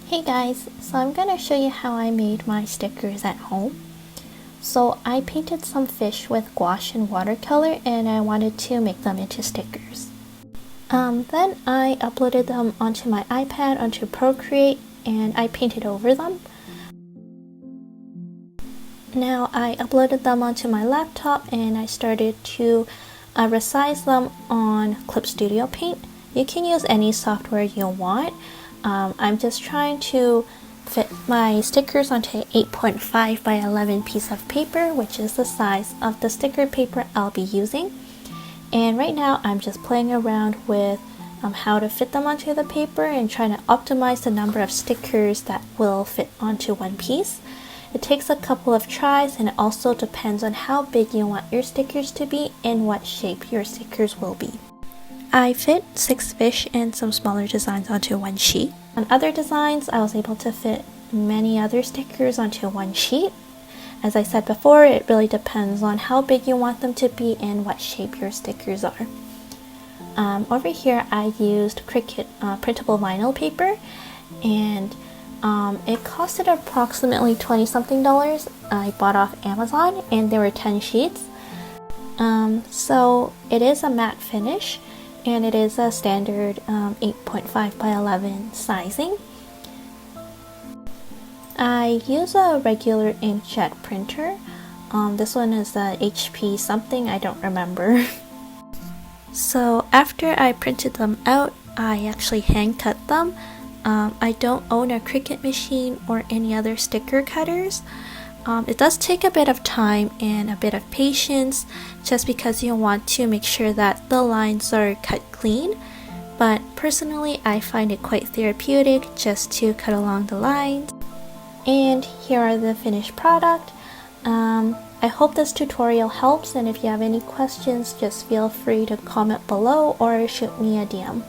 Hey guys, so I'm gonna show you how I made my stickers at home. So I painted some fish with gouache and watercolor and I wanted to make them into stickers. Then I uploaded them onto my iPad, onto Procreate, and I painted over them. Now I uploaded them onto my laptop and I started to resize them on Clip Studio Paint. You can use any software you want. I'm just trying to fit my stickers onto an 8.5 by 11 piece of paper, which is the size of the sticker paper I'll be using. And right now I'm just playing around with how to fit them onto the paper and trying to optimize the number of stickers that will fit onto one piece. It takes a couple of tries and it also depends on how big you want your stickers to be and what shape your stickers will be. I fit 6 fish and some smaller designs onto one sheet. On other designs, I was able to fit many other stickers onto one sheet. As I said before, it really depends on how big you want them to be and what shape your stickers are. Over here, I used Cricut printable vinyl paper, and it costed approximately $20-something. I bought off Amazon, and there were 10 sheets. So it is a matte finish, and it is a standard 8.5 by 11 sizing. I use a regular inkjet printer. This one is a HP something, I don't remember. So after I printed them out, I actually hand cut them. I don't own a Cricut machine or any other sticker cutters. It does take a bit of time and a bit of patience just because you want to make sure that the lines are cut clean. But personally, I find it quite therapeutic just to cut along the lines. And here are the finished product. I hope this tutorial helps, and if you have any questions, just feel free to comment below or shoot me a DM.